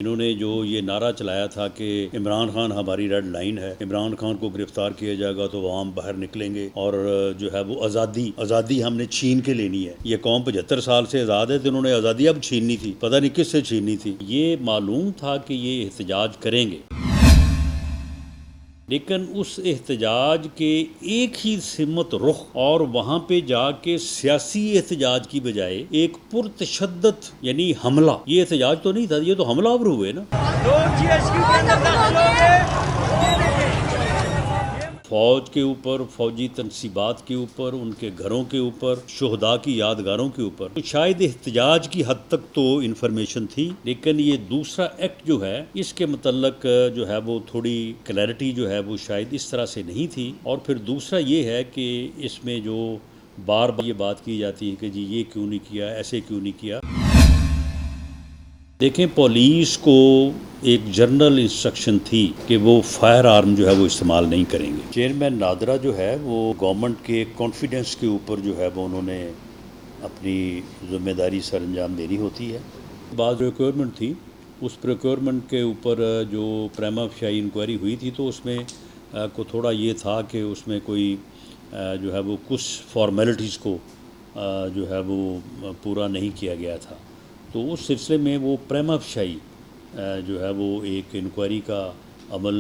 انہوں نے جو یہ نعرہ چلایا تھا کہ عمران خان ہماری ریڈ لائن ہے، عمران خان کو گرفتار کیا جائے گا تو عوام باہر نکلیں گے، اور جو ہے وہ آزادی ہم نے چھین کے لینی ہے۔ یہ قوم 75 سال سے آزاد ہے تو انہوں نے آزادی اب چھیننی تھی، پتہ نہیں کس سے چھیننی تھی۔ یہ معلوم تھا کہ یہ احتجاج کریں گے، لیکن اس احتجاج کے ایک ہی سمت رخ اور وہاں پہ جا کے سیاسی احتجاج کی بجائے ایک پرتشدد یعنی حملہ، یہ احتجاج تو نہیں تھا، یہ تو حملہ آور ہوئے نا۔ فوج کے اوپر، فوجی تنصیبات کے اوپر، ان کے گھروں کے اوپر، شہداء کی یادگاروں کے اوپر، تو شاید احتجاج کی حد تک تو انفارمیشن تھی، لیکن یہ دوسرا ایکٹ جو ہے اس کے متعلق جو ہے وہ تھوڑی کلیئرٹی جو ہے وہ شاید اس طرح سے نہیں تھی۔ اور پھر دوسرا یہ ہے کہ اس میں جو بار بار یہ بات کی جاتی ہے کہ جی یہ کیوں نہیں کیا، ایسے کیوں نہیں کیا۔ دیکھیں، پولیس کو ایک جنرل انسٹرکشن تھی کہ وہ فائر آرم جو ہے وہ استعمال نہیں کریں گے۔ چیئرمین نادرا جو ہے وہ گورنمنٹ کے کانفیڈنس کے اوپر جو ہے وہ انہوں نے اپنی ذمہ داری سر انجام دینی ہوتی ہے۔ بعض ریکوائرمنٹ تھی، اس پریکوائرمنٹ کے اوپر جو پریما فشائی انکوائری ہوئی تھی تو اس میں کو تھوڑا یہ تھا کہ اس میں کوئی جو ہے وہ کچھ فارمیلٹیز کو جو ہے وہ پورا نہیں کیا گیا تھا، تو اس سلسلے میں وہ پریما فشائی جو ہے وہ ایک انکوائری کا عمل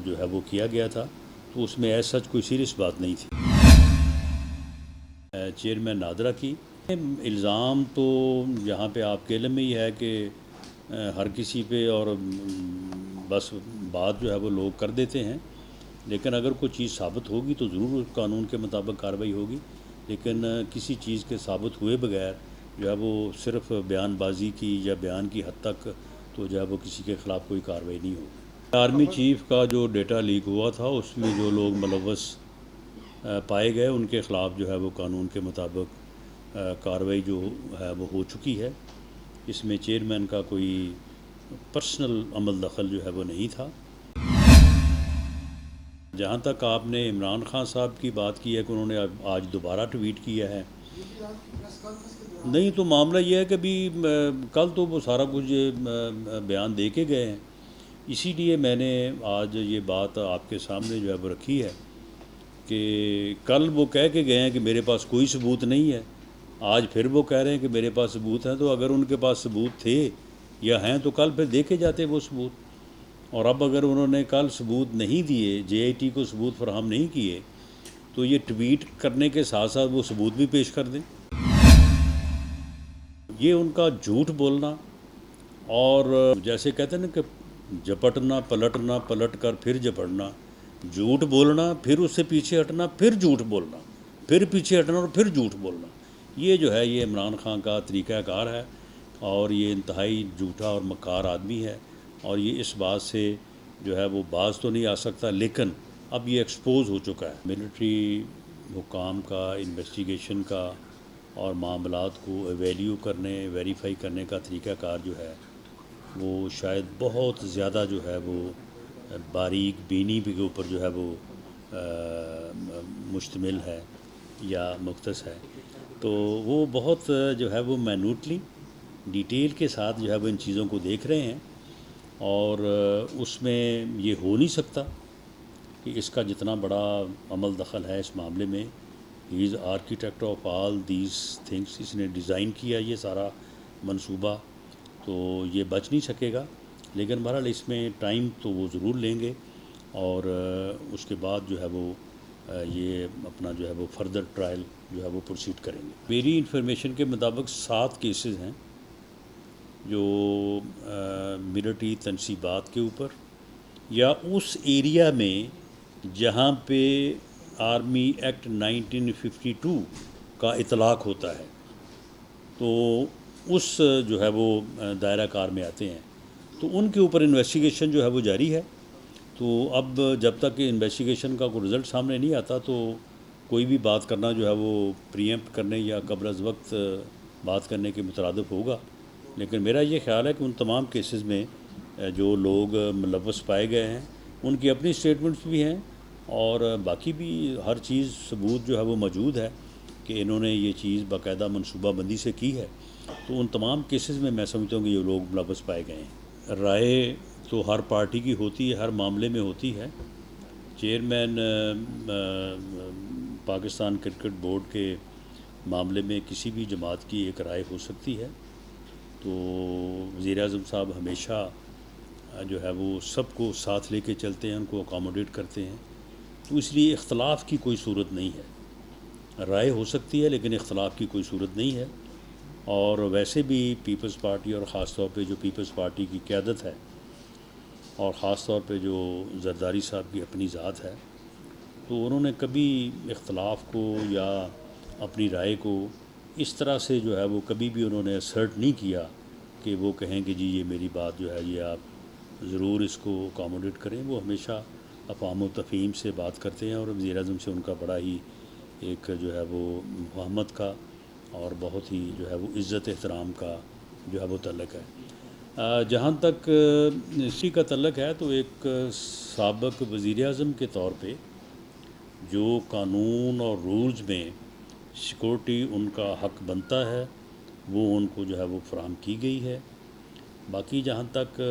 جو ہے وہ کیا گیا تھا، تو اس میں ایسا کوئی سیریس بات نہیں تھی۔ چیئرمین نادرا کی الزام تو یہاں پہ آپ کے علم میں ہی ہے کہ ہر کسی پہ اور بس بات جو ہے وہ لوگ کر دیتے ہیں، لیکن اگر کوئی چیز ثابت ہوگی تو ضرور قانون کے مطابق کارروائی ہوگی، لیکن کسی چیز کے ثابت ہوئے بغیر جو ہے وہ صرف بیان بازی کی یا بیان کی حد تک تو جو ہے وہ کسی کے خلاف کوئی کارروائی نہیں ہوگی۔ آرمی چیف کا جو ڈیٹا لیک ہوا تھا اس میں جو لوگ ملوث پائے گئے ان کے خلاف جو ہے وہ قانون کے مطابق کارروائی جو ہے وہ ہو چکی ہے۔ اس میں چیئرمین کا کوئی پرسنل عمل دخل جو ہے وہ نہیں تھا۔ جہاں تک آپ نے عمران خان صاحب کی بات کی ہے کہ انہوں نے آج دوبارہ ٹویٹ کیا ہے، نہیں تو معاملہ یہ ہے کہ ابھی کل تو وہ سارا کچھ بیان دے کے گئے ہیں، اسی لیے میں نے آج یہ بات آپ کے سامنے جو ہے وہ رکھی ہے کہ کل وہ کہہ کے گئے ہیں کہ میرے پاس کوئی ثبوت نہیں ہے، آج پھر وہ کہہ رہے ہیں کہ میرے پاس ثبوت ہیں، تو اگر ان کے پاس ثبوت تھے یا ہیں تو کل پھر دیکھے جاتے وہ ثبوت، اور اب اگر انہوں نے کل ثبوت نہیں دیے، جے آئی ٹی کو ثبوت فراہم نہیں کیے، تو یہ ٹویٹ کرنے کے ساتھ ساتھ وہ ثبوت بھی پیش کر دیں۔ یہ ان کا جھوٹ بولنا اور جیسے کہتے ہیں نا کہ جھپٹنا پلٹنا، پلٹ کر پھر جھپٹنا، جھوٹ بولنا پھر اس سے پیچھے ہٹنا، پھر جھوٹ بولنا، پھر پیچھے ہٹنا اور پھر جھوٹ بولنا، یہ جو ہے یہ عمران خان کا طریقہ کار ہے، اور یہ انتہائی جھوٹا اور مکار آدمی ہے، اور یہ اس بات سے جو ہے وہ باز تو نہیں آ سکتا، لیکن اب یہ ایکسپوز ہو چکا ہے۔ ملٹری حکام کا انویسٹیگیشن کا اور معاملات کو ایویلیو کرنے، ویریفائی کرنے کا طریقہ کار جو ہے وہ شاید بہت زیادہ جو ہے وہ باریک بینی کے اوپر جو ہے وہ مشتمل ہے یا مختص ہے، تو وہ بہت جو ہے وہ مینوٹلی ڈیٹیل کے ساتھ جو ہے وہ ان چیزوں کو دیکھ رہے ہیں، اور اس میں یہ ہو نہیں سکتا کہ اس کا جتنا بڑا عمل دخل ہے اس معاملے میں، he is architect of all these things, اس نے ڈیزائن کیا یہ سارا منصوبہ، تو یہ بچ نہیں سکے گا، لیکن بہرحال اس میں ٹائم تو وہ ضرور لیں گے، اور اس کے بعد جو ہے وہ یہ اپنا جو ہے وہ فردر ٹرائل جو ہے وہ پروسیڈ کریں گے۔ میری انفارمیشن کے مطابق 7 کیسز ہیں جو ملٹری تنصیبات کے اوپر یا اس ایریا میں جہاں پہ آرمی ایکٹ 1952 کا اطلاق ہوتا ہے، تو اس جو ہے وہ دائرہ کار میں آتے ہیں، تو ان کے اوپر انویسٹیگیشن جو ہے وہ جاری ہے۔ تو اب جب تک انویسٹیگیشن کا کوئی رزلٹ سامنے نہیں آتا تو کوئی بھی بات کرنا جو ہے وہ پریمپٹ کرنے یا قبل از وقت بات کرنے کے مترادف ہوگا، لیکن میرا یہ خیال ہے کہ ان تمام کیسز میں جو لوگ ملوث پائے گئے ہیں ان کی اپنی اسٹیٹمنٹس بھی ہیں، اور باقی بھی ہر چیز ثبوت جو ہے وہ موجود ہے کہ انہوں نے یہ چیز باقاعدہ منصوبہ بندی سے کی ہے، تو ان تمام کیسز میں سمجھتا ہوں کہ یہ لوگ ملوث پائے گئے ہیں۔ رائے تو ہر پارٹی کی ہوتی ہے، ہر معاملے میں ہوتی ہے۔ چیئرمین پاکستان کرکٹ بورڈ کے معاملے میں کسی بھی جماعت کی ایک رائے ہو سکتی ہے، تو وزیر اعظم صاحب ہمیشہ جو ہے وہ سب کو ساتھ لے کے چلتے ہیں، ان کو اکاموڈیٹ کرتے ہیں، تو اس لیے اختلاف کی کوئی صورت نہیں ہے۔ رائے ہو سکتی ہے لیکن اختلاف کی کوئی صورت نہیں ہے۔ اور ویسے بھی پیپلز پارٹی، اور خاص طور پہ جو پیپلز پارٹی کی قیادت ہے، اور خاص طور پہ جو زرداری صاحب کی اپنی ذات ہے، تو انہوں نے کبھی اختلاف کو یا اپنی رائے کو اس طرح سے جو ہے وہ کبھی بھی انہوں نے اسرٹ نہیں کیا کہ وہ کہیں کہ جی یہ میری بات جو ہے یہ آپ ضرور اس کو اکاموڈیٹ کریں۔ وہ ہمیشہ افہام و تفہیم سے بات کرتے ہیں، اور وزیر اعظم سے ان کا بڑا ہی ایک جو ہے وہ محمد کا اور بہت ہی جو ہے وہ عزت احترام کا جو ہے وہ تعلق ہے۔ جہاں تک اسی کا تعلق ہے تو ایک سابق وزیر اعظم کے طور پہ جو قانون اور رولز میں سیکورٹی ان کا حق بنتا ہے وہ ان کو جو ہے وہ فراہم کی گئی ہے۔ باقی جہاں تک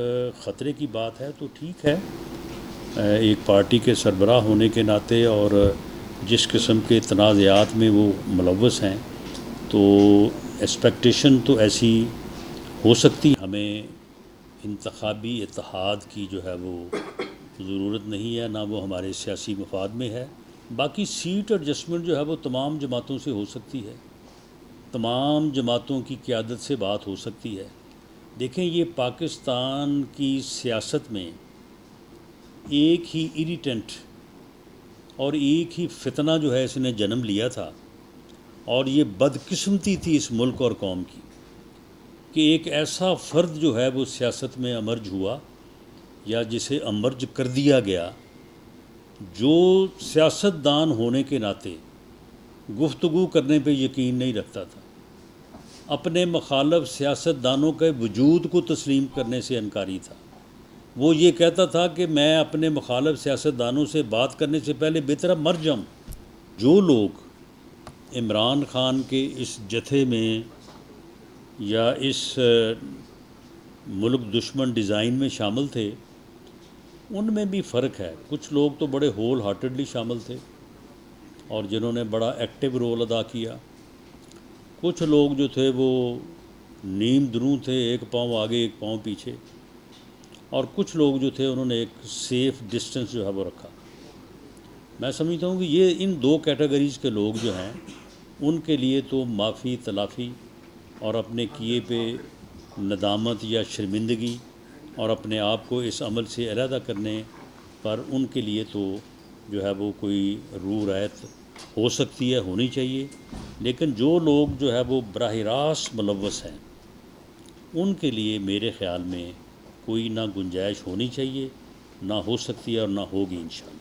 خطرے کی بات ہے تو ٹھیک ہے، ایک پارٹی کے سربراہ ہونے کے ناطے اور جس قسم کے تنازعات میں وہ ملوث ہیں تو ایکسپیکٹیشن تو ایسی ہو سکتی۔ ہمیں انتخابی اتحاد کی جو ہے وہ ضرورت نہیں ہے، نہ وہ ہمارے سیاسی مفاد میں ہے۔ باقی سیٹ ایڈجسٹمنٹ جو ہے وہ تمام جماعتوں سے ہو سکتی ہے، تمام جماعتوں کی قیادت سے بات ہو سکتی ہے۔ دیکھیں یہ پاکستان کی سیاست میں ایک ہی ایریٹنٹ اور ایک ہی فتنہ جو ہے اس نے جنم لیا تھا، اور یہ بدقسمتی تھی اس ملک اور قوم کی کہ ایک ایسا فرد جو ہے وہ سیاست میں امرج ہوا یا جسے امرج کر دیا گیا، جو سیاست دان ہونے کے ناطے گفتگو کرنے پہ یقین نہیں رکھتا تھا، اپنے مخالف سیاست دانوں کے وجود کو تسلیم کرنے سے انکاری تھا۔ وہ یہ کہتا تھا کہ میں اپنے مخالف سیاست دانوں سے بات کرنے سے پہلے بہتر مر جاؤں۔ جو لوگ عمران خان کے اس جتھے میں یا اس ملک دشمن ڈیزائن میں شامل تھے، ان میں بھی فرق ہے۔ کچھ لوگ تو بڑے ہول ہارٹڈلی شامل تھے اور جنہوں نے بڑا ایکٹیو رول ادا کیا، کچھ لوگ جو تھے وہ نیم دروں تھے، ایک پاؤں آگے ایک پاؤں پیچھے، اور کچھ لوگ جو تھے انہوں نے ایک سیف ڈسٹنس جو ہے وہ رکھا۔ میں سمجھتا ہوں کہ یہ ان دو کیٹیگریز کے لوگ جو ہیں ان کے لیے تو معافی تلافی اور اپنے کیے پہ ندامت یا شرمندگی اور اپنے آپ کو اس عمل سے علیحدہ کرنے پر ان کے لیے تو جو ہے وہ کوئی روح رعایت ہو سکتی ہے، ہونی چاہیے۔ لیکن جو لوگ جو ہے وہ براہ راست ملوث ہیں ان کے لیے میرے خیال میں کوئی نہ گنجائش ہونی چاہیے، نہ ہو سکتی ہے اور نہ ہوگی انشاءاللہ۔